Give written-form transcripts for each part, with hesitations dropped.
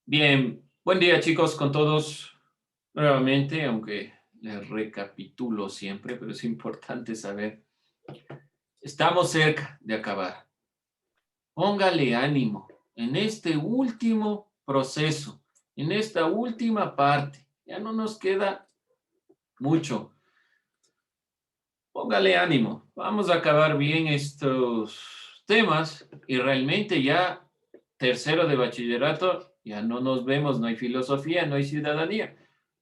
Bien, buen día chicos con todos nuevamente, aunque les recapitulo siempre, pero es importante saber, estamos cerca de acabar. Póngale ánimo en este último proceso, en esta última parte. Ya no nos queda mucho. Póngale ánimo. Vamos a acabar bien estos temas y realmente ya tercero de bachillerato, ya no nos vemos, no hay filosofía, no hay ciudadanía.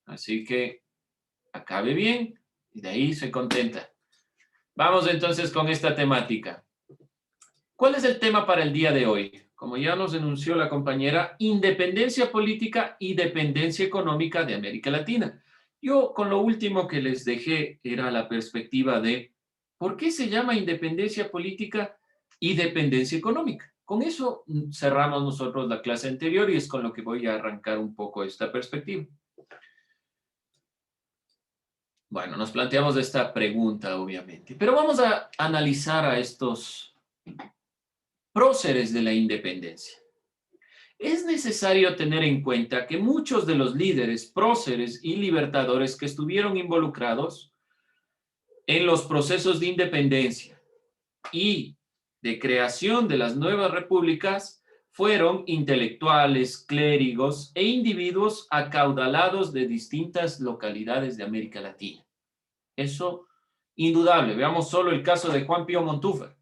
Así que acabe bien y de ahí se contenta. Vamos entonces con esta temática. ¿Cuál es el tema para el día de hoy? Como ya nos enunció la compañera, independencia política y dependencia económica de América Latina. Yo con lo último que les dejé era la perspectiva de ¿por qué se llama independencia política y dependencia económica? Con eso cerramos nosotros la clase anterior y es con lo que voy a arrancar un poco esta perspectiva. Bueno, nos planteamos esta pregunta, obviamente, pero vamos a analizar a estos próceres de la independencia. Es necesario tener en cuenta que muchos de los líderes, próceres y libertadores que estuvieron involucrados en los procesos de independencia y de creación de las nuevas repúblicas fueron intelectuales, clérigos e individuos acaudalados de distintas localidades de América Latina. Eso, indudable. Veamos solo el caso de Juan Pío Montúfar.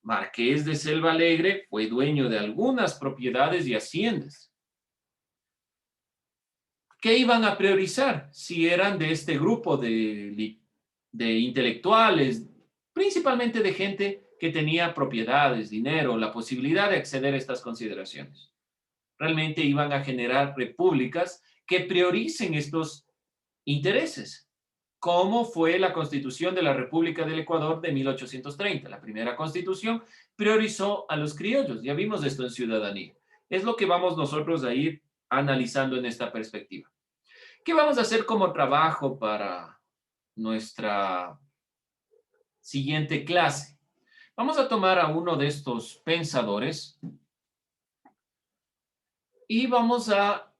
Marqués de Selva Alegre, fue dueño de algunas propiedades y haciendas. ¿Qué iban a priorizar si eran de este grupo de intelectuales, principalmente de gente que tenía propiedades, dinero, la posibilidad de acceder a estas consideraciones? Realmente iban a generar repúblicas que prioricen estos intereses. ¿Cómo fue la Constitución de la República del Ecuador de 1830? La primera Constitución priorizó a los criollos. Ya vimos esto en ciudadanía. Es lo que vamos nosotros a ir analizando en esta perspectiva. ¿Qué vamos a hacer como trabajo para nuestra siguiente clase? Vamos a tomar a uno de estos pensadores y vamos a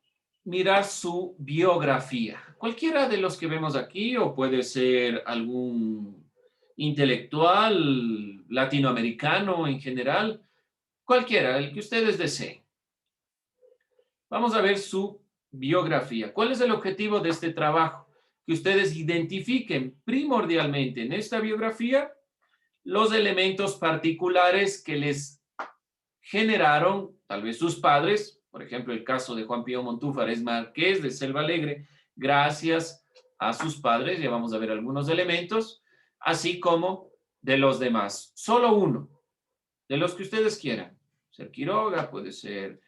mirar su biografía. Cualquiera de los que vemos aquí, o puede ser algún intelectual latinoamericano en general, cualquiera, el que ustedes deseen. Vamos a ver su biografía. ¿Cuál es el objetivo de este trabajo? Que ustedes identifiquen primordialmente en esta biografía los elementos particulares que les generaron tal vez sus padres. Por ejemplo, el caso de Juan Pío Montúfar es marqués de Selva Alegre gracias a sus padres. Ya vamos a ver algunos elementos, así como de los demás. Solo uno, de los que ustedes quieran. Puede ser Quiroga, puede ser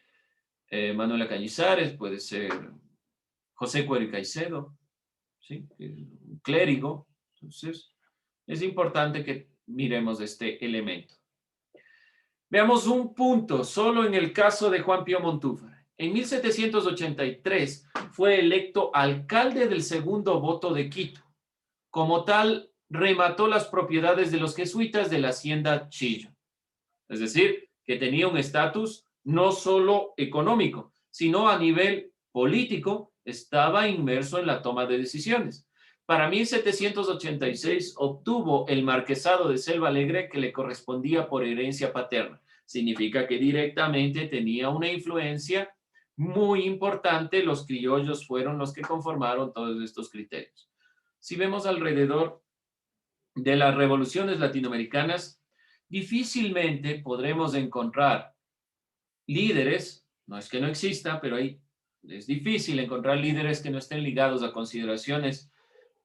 Manuela Cañizares, puede ser José Cuero y Caicedo, ¿sí? Un clérigo. Entonces, es importante que miremos este elemento. Veamos un punto, solo en el caso de Juan Pío Montúfar. En 1783 fue electo alcalde del segundo voto de Quito. Como tal, remató las propiedades de los jesuitas de la hacienda Chillo. Es decir, que tenía un estatus no solo económico, sino a nivel político, estaba inmerso en la toma de decisiones. Para 1786 obtuvo el marquesado de Selva Alegre que le correspondía por herencia paterna. Significa que directamente tenía una influencia muy importante. Los criollos fueron los que conformaron todos estos criterios. Si vemos alrededor de las revoluciones latinoamericanas, difícilmente podremos encontrar líderes, no es que no exista, pero es difícil encontrar líderes que no estén ligados a consideraciones,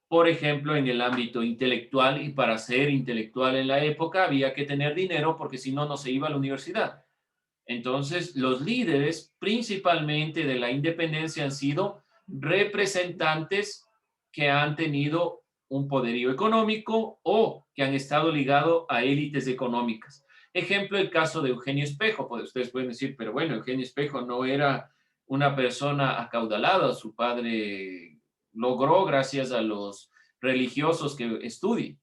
por ejemplo, en el ámbito intelectual, y para ser intelectual en la época había que tener dinero porque si no, no se iba a la universidad. Entonces, los líderes principalmente de la independencia han sido representantes que han tenido un poderío económico o que han estado ligados a élites económicas. Ejemplo, el caso de Eugenio Espejo. Pues ustedes pueden decir, pero bueno, Eugenio Espejo no era una persona acaudalada, su padre logró gracias a los religiosos que estudian.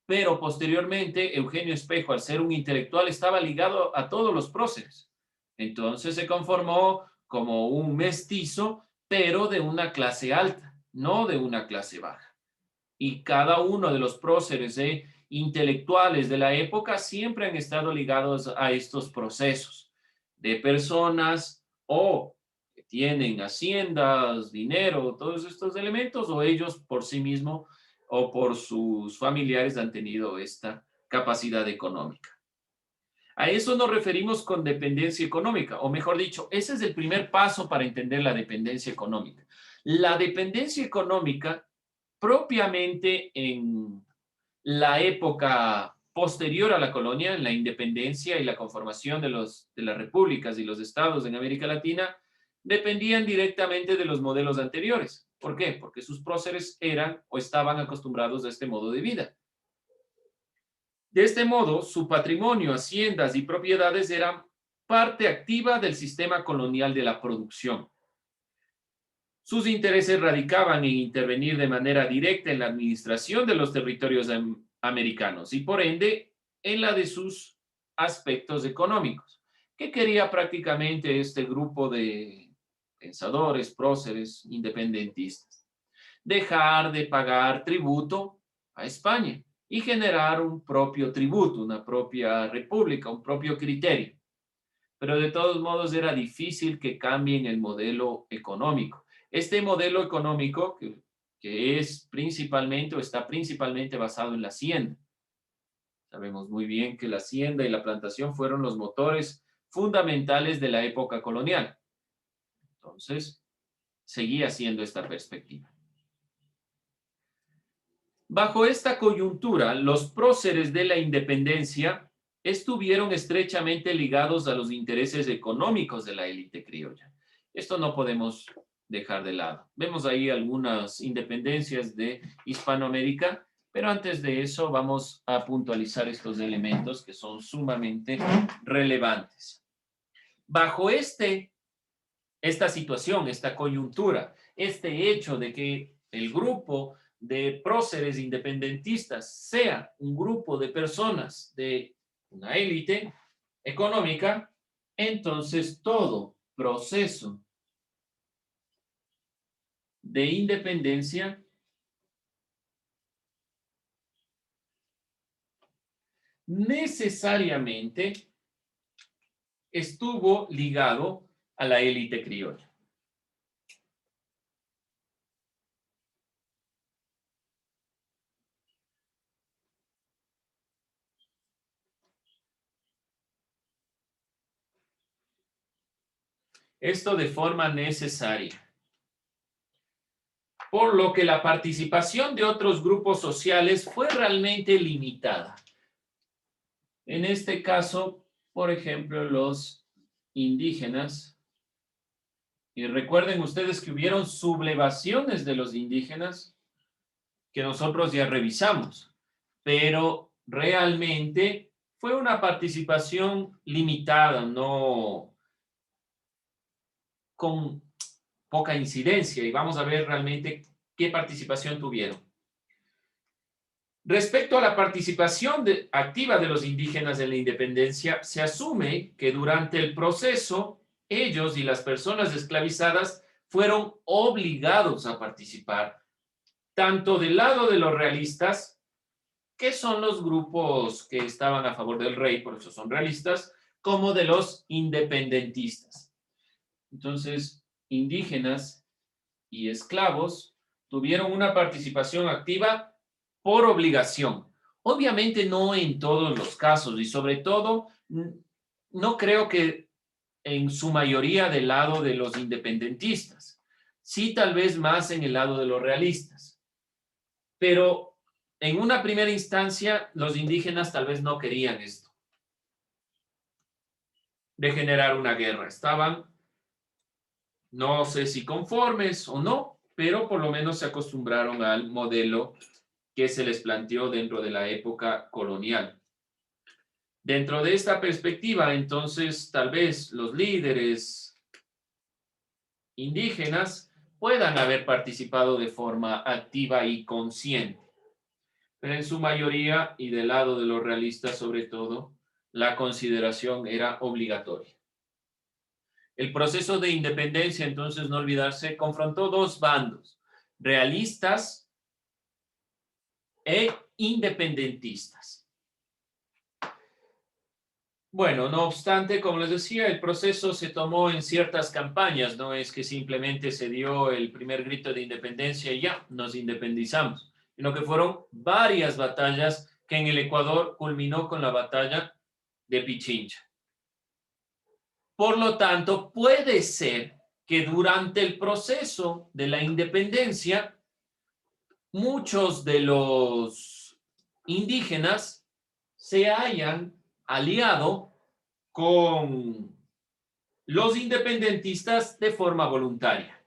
Pero posteriormente Eugenio Espejo, al ser un intelectual, estaba ligado a todos los próceres. Entonces se conformó como un mestizo, pero de una clase alta, no de una clase baja. Y cada uno de los próceres intelectuales de la época siempre han estado ligados a estos procesos de personas o que tienen haciendas, dinero, todos estos elementos, o ellos por sí mismos o por sus familiares han tenido esta capacidad económica. A eso nos referimos con dependencia económica, o mejor dicho, ese es el primer paso para entender la dependencia económica. La dependencia económica, propiamente en la época posterior a la colonia, en la independencia y la conformación de las repúblicas y los estados en América Latina, dependían directamente de los modelos anteriores. ¿Por qué? Porque sus próceres eran o estaban acostumbrados a este modo de vida. De este modo, su patrimonio, haciendas y propiedades eran parte activa del sistema colonial de la producción. Sus intereses radicaban en intervenir de manera directa en la administración de los territorios americanos y por ende en la de sus aspectos económicos. ¿Qué quería prácticamente este grupo de pensadores, próceres, independentistas? Dejar de pagar tributo a España y generar un propio tributo, una propia república, un propio criterio. Pero de todos modos era difícil que cambien el modelo económico. Este modelo económico que es principalmente o está principalmente basado en la hacienda. Sabemos muy bien que la hacienda y la plantación fueron los motores fundamentales de la época colonial. Entonces, seguía siendo esta perspectiva. Bajo esta coyuntura, los próceres de la independencia estuvieron estrechamente ligados a los intereses económicos de la élite criolla. Esto no podemos dejar de lado. Vemos ahí algunas independencias de Hispanoamérica, pero antes de eso vamos a puntualizar estos elementos que son sumamente relevantes. Bajo esta situación, esta coyuntura, este hecho de que el grupo de próceres independentistas sea un grupo de personas de una élite económica, entonces todo proceso de independencia necesariamente estuvo ligado a la élite criolla. Esto de forma necesaria. Por lo que la participación de otros grupos sociales fue realmente limitada. En este caso, por ejemplo, los indígenas. Y recuerden ustedes que hubieron sublevaciones de los indígenas que nosotros ya revisamos, pero realmente fue una participación limitada, no con poca incidencia, y vamos a ver realmente qué participación tuvieron. Respecto a la participación activa de los indígenas en la independencia, se asume que durante el proceso, ellos y las personas esclavizadas fueron obligados a participar, tanto del lado de los realistas, que son los grupos que estaban a favor del rey, por eso son realistas, como de los independentistas. Entonces, indígenas y esclavos tuvieron una participación activa por obligación. Obviamente no en todos los casos y sobre todo no creo que en su mayoría del lado de los independentistas. Sí, tal vez más en el lado de los realistas. Pero en una primera instancia, los indígenas tal vez no querían esto de generar una guerra. Estaban, no sé si conformes o no, pero por lo menos se acostumbraron al modelo que se les planteó dentro de la época colonial. Dentro de esta perspectiva, entonces, tal vez los líderes indígenas puedan haber participado de forma activa y consciente, pero en su mayoría y del lado de los realistas sobre todo, la consideración era obligatoria. El proceso de independencia, entonces, no olvidarse, confrontó dos bandos, realistas e independentistas. Bueno, no obstante, como les decía, el proceso se tomó en ciertas campañas, no es que simplemente se dio el primer grito de independencia y ya, nos independizamos, sino que fueron varias batallas que en el Ecuador culminó con la batalla de Pichincha. Por lo tanto, puede ser que durante el proceso de la independencia, muchos de los indígenas se hayan aliado con los independentistas de forma voluntaria.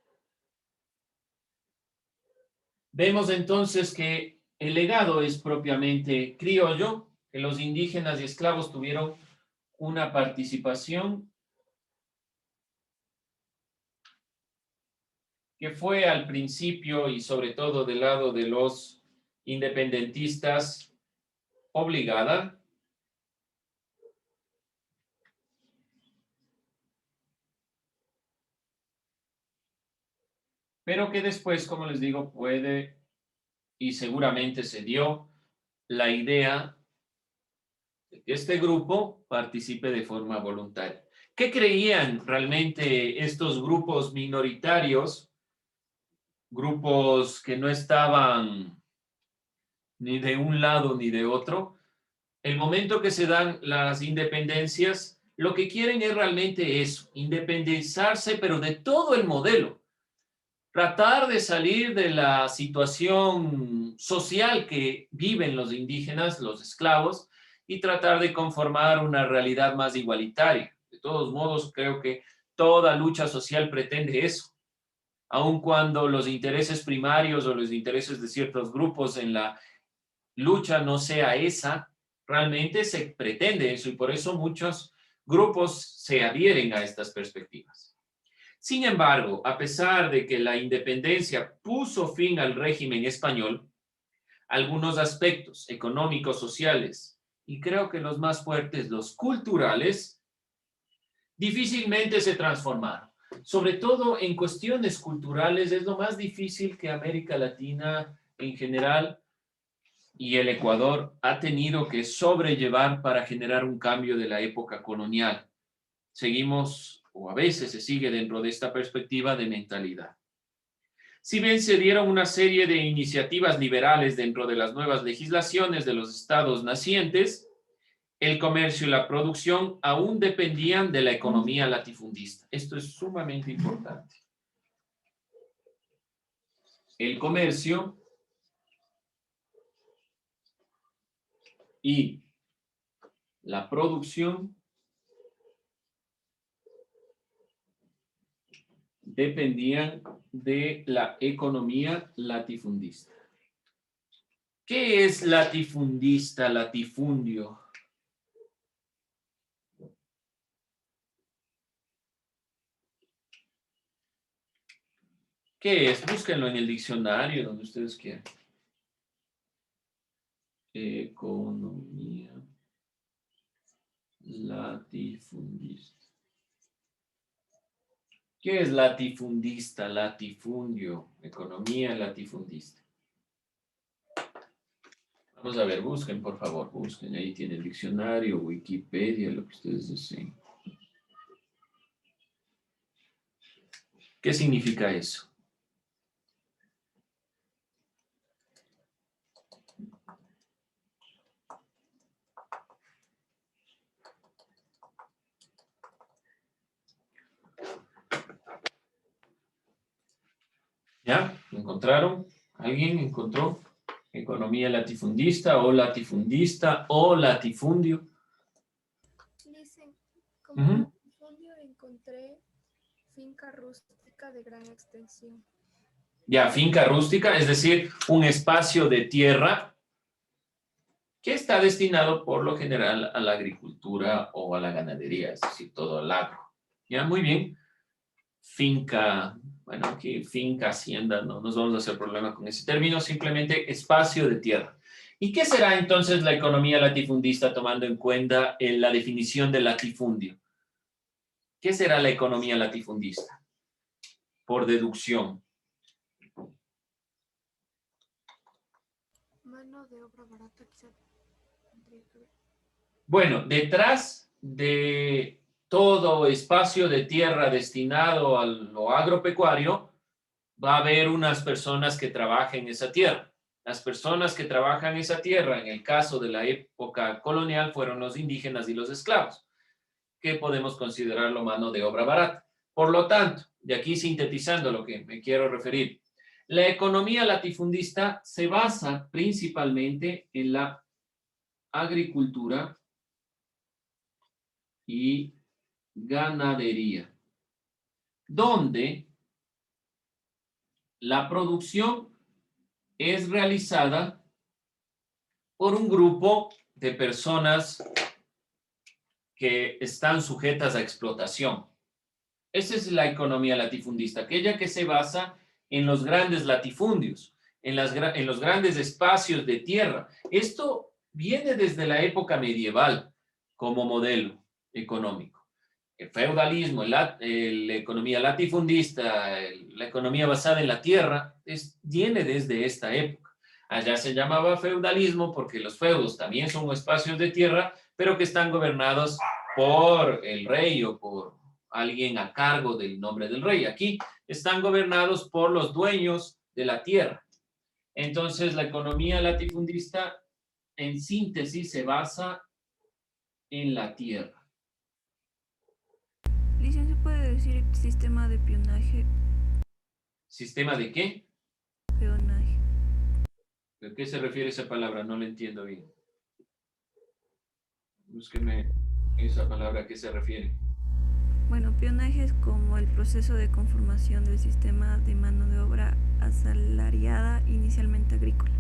Vemos entonces que el legado es propiamente criollo, que los indígenas y esclavos tuvieron una participación que fue al principio y sobre todo del lado de los independentistas obligada, pero que después, como les digo, puede y seguramente se dio la idea de que este grupo participe de forma voluntaria. ¿Qué creían realmente estos grupos minoritarios, grupos que no estaban ni de un lado ni de otro? El momento que se dan las independencias, lo que quieren es realmente eso, independizarse, pero de todo el modelo. Tratar de salir de la situación social que viven los indígenas, los esclavos, y tratar de conformar una realidad más igualitaria. De todos modos, creo que toda lucha social pretende eso, aun cuando los intereses primarios o los intereses de ciertos grupos en la lucha no sea esa, realmente se pretende eso y por eso muchos grupos se adhieren a estas perspectivas. Sin embargo, a pesar de que la independencia puso fin al régimen español, algunos aspectos económicos, sociales y creo que los más fuertes, los culturales, difícilmente se transformaron. Sobre todo en cuestiones culturales es lo más difícil que América Latina en general y el Ecuador ha tenido que sobrellevar para generar un cambio de la época colonial. Seguimos, o a veces se sigue dentro de esta perspectiva de mentalidad. Si bien se dieron una serie de iniciativas liberales dentro de las nuevas legislaciones de los estados nacientes, el comercio y la producción aún dependían de la economía latifundista. Esto es sumamente importante. El comercio y la producción dependían de la economía latifundista. ¿Qué es latifundista, latifundio? ¿Qué es? Búsquenlo en el diccionario, donde ustedes quieran. Economía latifundista. ¿Qué es latifundista, latifundio? Economía latifundista. Vamos a ver, busquen, por favor, busquen. Ahí tiene el diccionario, Wikipedia, lo que ustedes deseen. ¿Qué significa eso? ¿Ya? ¿Encontraron? ¿Alguien encontró? Economía latifundista o latifundio. Dicen, como latifundio encontré finca rústica de gran extensión. Ya, finca rústica, es decir, un espacio de tierra que está destinado por lo general a la agricultura o a la ganadería, es decir, todo el agro. Ya, muy bien. Finca, bueno, aquí finca, hacienda, no nos vamos a hacer problema con ese término, simplemente espacio de tierra. ¿Y qué será entonces la economía latifundista tomando en cuenta la definición de latifundio? ¿Qué será la economía latifundista? Por deducción. Mano de obra barata, quizá tendría que ver. Bueno, detrás de todo espacio de tierra destinado a lo agropecuario, va a haber unas personas que trabajen esa tierra. Las personas que trabajan esa tierra, en el caso de la época colonial, fueron los indígenas y los esclavos, que podemos considerarlo mano de obra barata. Por lo tanto, de aquí sintetizando lo que me quiero referir, la economía latifundista se basa principalmente en la agricultura y ganadería, donde la producción es realizada por un grupo de personas que están sujetas a explotación. Esa es la economía latifundista, aquella que se basa en los grandes latifundios, en los grandes espacios de tierra. Esto viene desde la época medieval como modelo económico. El feudalismo, la economía latifundista, la economía basada en la tierra, viene desde esta época. Allá se llamaba feudalismo porque los feudos también son espacios de tierra, pero que están gobernados por el rey o por alguien a cargo del nombre del rey. Aquí están gobernados por los dueños de la tierra. Entonces, la economía latifundista, en síntesis, se basa en la tierra. Licencia, ¿puede decir sistema de peonaje? ¿Sistema de qué? Peonaje. ¿A qué se refiere esa palabra? No la entiendo bien. Búsqueme esa palabra, ¿a qué se refiere? Bueno, peonaje es como el proceso de conformación del sistema de mano de obra asalariada inicialmente agrícola.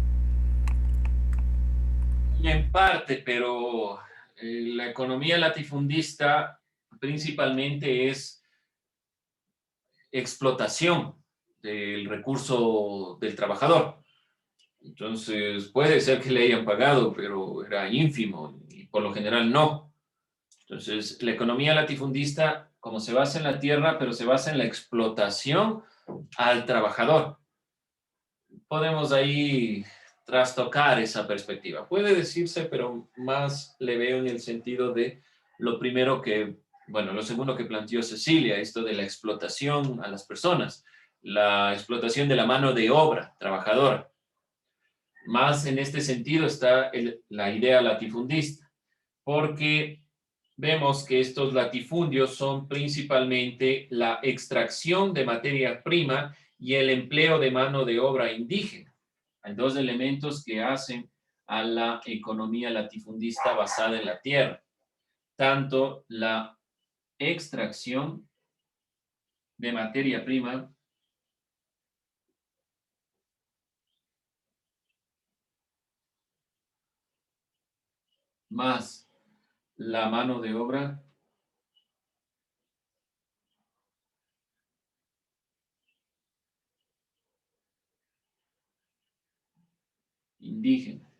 En parte, pero la economía latifundista principalmente es explotación del recurso del trabajador. Entonces, puede ser que le hayan pagado, pero era ínfimo y por lo general no. Entonces, la economía latifundista, como se basa en la tierra, pero se basa en la explotación al trabajador. Podemos ahí trastocar esa perspectiva. Puede decirse, pero más le veo en el sentido de lo primero que, bueno, lo segundo que planteó Cecilia, esto de la explotación a las personas, la explotación de la mano de obra trabajadora. Más en este sentido está la idea latifundista, porque vemos que estos latifundios son principalmente la extracción de materia prima y el empleo de mano de obra indígena. Hay dos elementos que hacen a la economía latifundista basada en la tierra. Tanto la extracción de materia prima más la mano de obra indígena.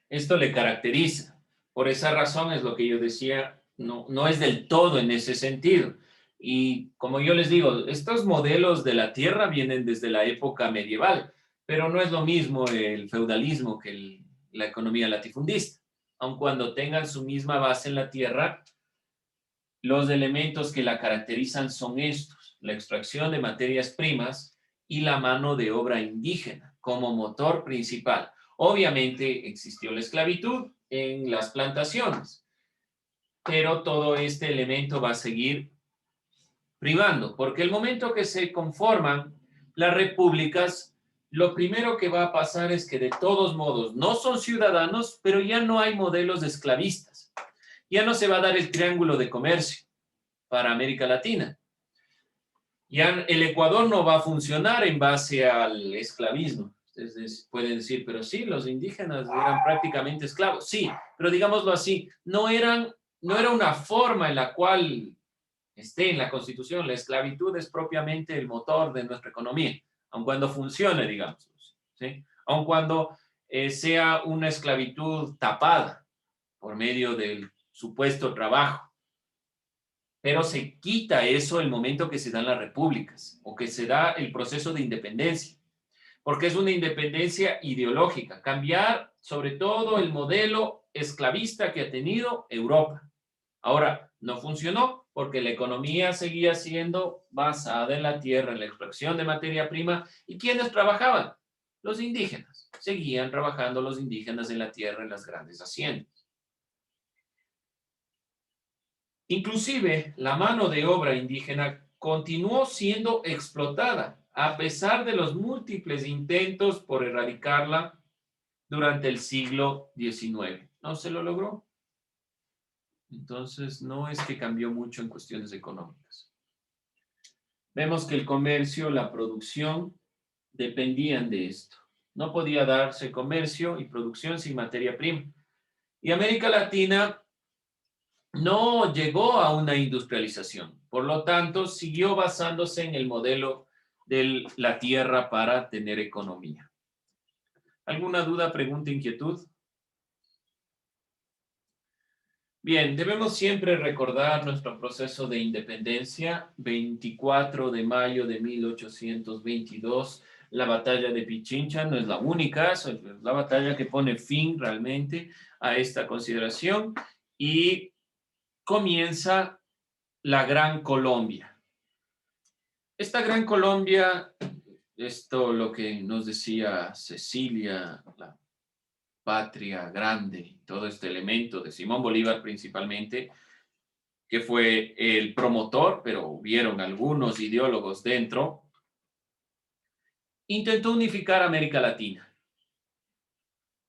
Esto le caracteriza. Por esa razón es lo que yo decía, no es del todo en ese sentido. Y como yo les digo, estos modelos de la tierra vienen desde la época medieval, pero no es lo mismo el feudalismo que la economía latifundista. Aun cuando tengan su misma base en la tierra, los elementos que la caracterizan son estos: la extracción de materias primas y la mano de obra indígena como motor principal. Obviamente existió la esclavitud en las plantaciones, pero todo este elemento va a seguir privando, porque el momento que se conforman las repúblicas, lo primero que va a pasar es que de todos modos no son ciudadanos, pero ya no hay modelos de esclavistas. Ya no se va a dar el triángulo de comercio para América Latina. Ya el Ecuador no va a funcionar en base al esclavismo. Ustedes pueden decir, pero sí, los indígenas eran prácticamente esclavos. Sí, pero digámoslo así, no era una forma en la cual esté en la Constitución. La esclavitud es propiamente el motor de nuestra economía, aun cuando funcione, digamos, ¿sí? Aun cuando sea una esclavitud tapada por medio del supuesto trabajo. Pero se quita eso el momento que se dan las repúblicas o que se da el proceso de independencia, porque es una independencia ideológica, cambiar sobre todo el modelo esclavista que ha tenido Europa. Ahora, no funcionó porque la economía seguía siendo basada en la tierra, en la extracción de materia prima. ¿Y quiénes trabajaban? Los indígenas. Seguían trabajando los indígenas en la tierra, en las grandes haciendas. Inclusive, la mano de obra indígena continuó siendo explotada a pesar de los múltiples intentos por erradicarla durante el siglo XIX. No se lo logró. Entonces, no es que cambió mucho en cuestiones económicas. Vemos que el comercio, la producción, dependían de esto. No podía darse comercio y producción sin materia prima. Y América Latina no llegó a una industrialización. Por lo tanto, siguió basándose en el modelo de la tierra para tener economía. ¿Alguna duda, pregunta, inquietud? Bien, debemos siempre recordar nuestro proceso de independencia. 24 de mayo de 1822, la batalla de Pichincha no es la única, es la batalla que pone fin realmente a esta consideración y comienza la Gran Colombia. Esta Gran Colombia, esto lo que nos decía Cecilia, la patria grande, todo este elemento de Simón Bolívar principalmente, que fue el promotor, pero hubieron algunos ideólogos dentro, intentó unificar América Latina.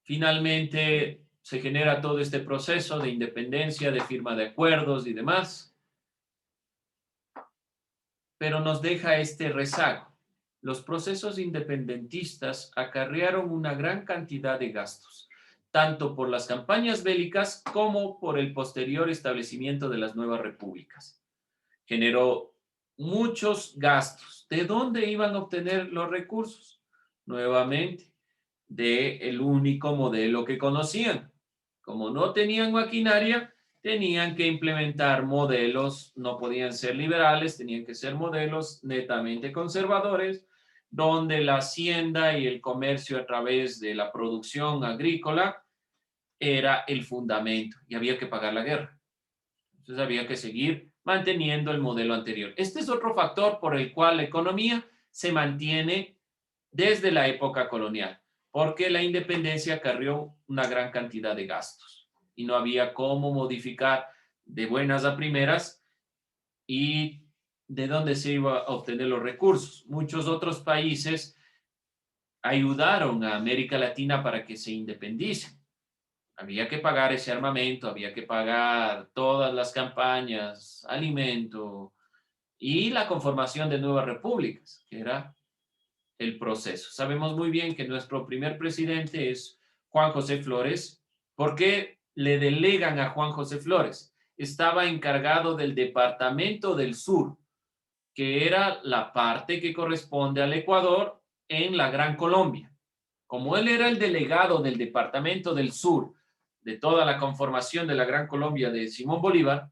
Finalmente se genera todo este proceso de independencia, de firma de acuerdos y demás, pero nos deja este rezago. Los procesos independentistas acarrearon una gran cantidad de gastos, tanto por las campañas bélicas como por el posterior establecimiento de las nuevas repúblicas. Generó muchos gastos. ¿De dónde iban a obtener los recursos? Nuevamente, del único modelo que conocían. Como no tenían maquinaria, tenían que implementar modelos, no podían ser liberales, tenían que ser modelos netamente conservadores, donde la hacienda y el comercio a través de la producción agrícola era el fundamento y había que pagar la guerra. Entonces había que seguir manteniendo el modelo anterior. Este es otro factor por el cual la economía se mantiene desde la época colonial, porque la independencia acarreó una gran cantidad de gastos y no había cómo modificar de buenas a primeras y de dónde se iba a obtener los recursos. Muchos otros países ayudaron a América Latina para que se independice. Había que pagar ese armamento, había que pagar todas las campañas, alimento y la conformación de nuevas repúblicas, que era el proceso. Sabemos muy bien que nuestro primer presidente es Juan José Flores. ¿Por qué le delegan a Juan José Flores? Estaba encargado del Departamento del Sur, que era la parte que corresponde al Ecuador en la Gran Colombia. Como él era el delegado del Departamento del Sur de toda la conformación de la Gran Colombia de Simón Bolívar,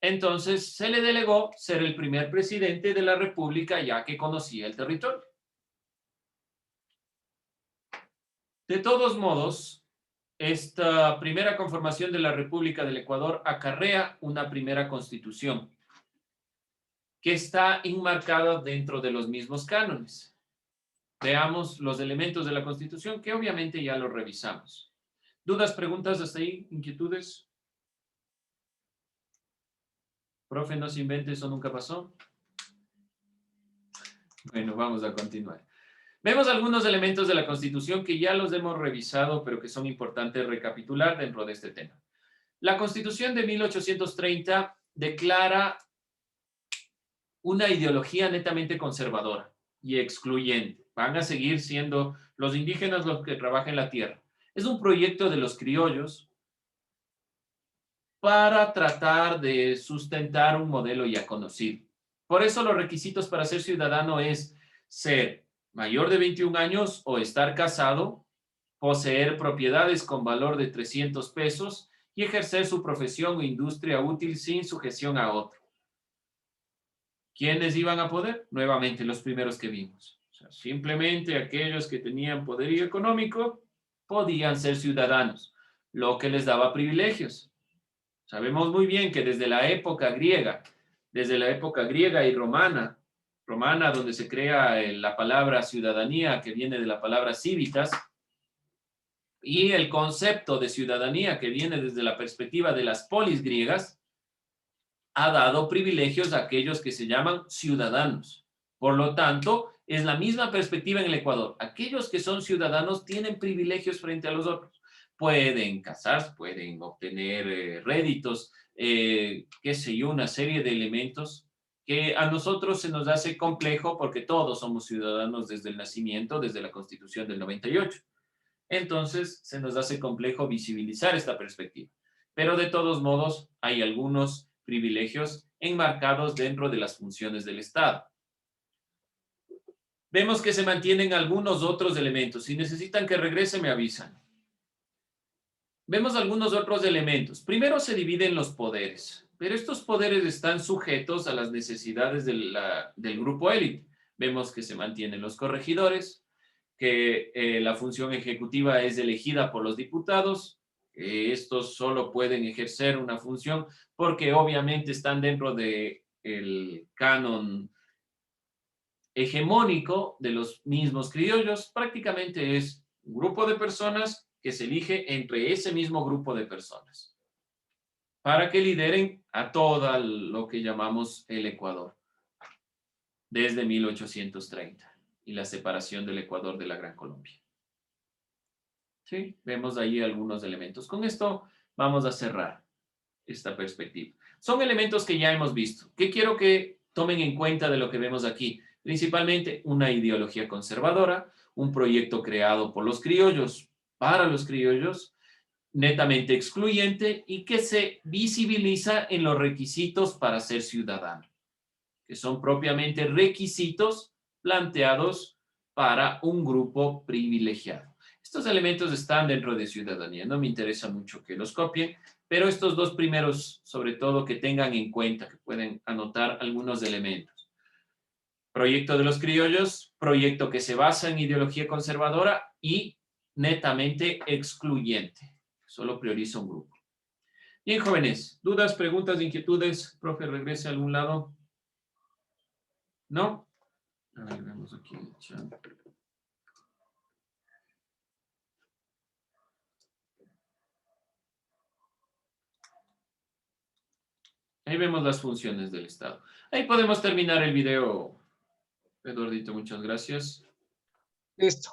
entonces se le delegó ser el primer presidente de la República ya que conocía el territorio. De todos modos, esta primera conformación de la República del Ecuador acarrea una primera constitución que está enmarcada dentro de los mismos cánones. Veamos los elementos de la Constitución que obviamente ya los revisamos. ¿Dudas, preguntas hasta ahí? ¿Inquietudes? Profe, no se invente, eso nunca pasó. Bueno, vamos a continuar. Vemos algunos elementos de la Constitución que ya los hemos revisado, pero que son importantes recapitular dentro de este tema. La Constitución de 1830 declara una ideología netamente conservadora y excluyente. Van a seguir siendo los indígenas los que trabajan la tierra. Es un proyecto de los criollos para tratar de sustentar un modelo ya conocido. Por eso los requisitos para ser ciudadano es ser mayor de 21 años o estar casado, poseer propiedades con valor de 300 pesos y ejercer su profesión o industria útil sin sujeción a otro. ¿Quiénes iban a poder? Nuevamente los primeros que vimos. O sea, simplemente aquellos que tenían poderío económico podían ser ciudadanos, lo que les daba privilegios. Sabemos muy bien que desde la época griega y romana, donde se crea la palabra ciudadanía, que viene de la palabra civitas, y el concepto de ciudadanía, que viene desde la perspectiva de las polis griegas, ha dado privilegios a aquellos que se llaman ciudadanos. Por lo tanto, es la misma perspectiva en el Ecuador. Aquellos que son ciudadanos tienen privilegios frente a los otros. Pueden casarse, pueden obtener réditos, qué sé yo, una serie de elementos que a nosotros se nos hace complejo porque todos somos ciudadanos desde el nacimiento, desde la Constitución del 98. Entonces, se nos hace complejo visibilizar esta perspectiva. Pero de todos modos, hay algunos privilegios enmarcados dentro de las funciones del Estado. Vemos que se mantienen algunos otros elementos. Si necesitan que regrese, me avisan. Vemos algunos otros elementos. Primero se dividen los poderes, pero estos poderes están sujetos a las necesidades del grupo élite. Vemos que se mantienen los corregidores, que la función ejecutiva es elegida por los diputados. Estos solo pueden ejercer una función porque obviamente están dentro del canon hegemónico de los mismos criollos. Prácticamente es un grupo de personas que se elige entre ese mismo grupo de personas para que lideren a todo lo que llamamos el Ecuador desde 1830 y la separación del Ecuador de la Gran Colombia. ¿Sí? Vemos ahí algunos elementos. Con esto vamos a cerrar esta perspectiva. Son elementos que ya hemos visto. ¿Qué quiero que tomen en cuenta de lo que vemos aquí? Principalmente una ideología conservadora, un proyecto creado por los criollos, para los criollos, netamente excluyente y que se visibiliza en los requisitos para ser ciudadano, que son propiamente requisitos planteados para un grupo privilegiado. Estos elementos están dentro de ciudadanía, no me interesa mucho que los copien, pero estos dos primeros, sobre todo, que tengan en cuenta, que pueden anotar algunos elementos. Proyecto de los criollos, proyecto que se basa en ideología conservadora y netamente excluyente. Solo prioriza un grupo. Bien, jóvenes, ¿dudas, preguntas, inquietudes? Profe, regrese a algún lado. ¿No? A ver, vemos aquí en el chat. Ahí vemos las funciones del Estado. Ahí podemos terminar el video. Eduardito, muchas gracias. Listo.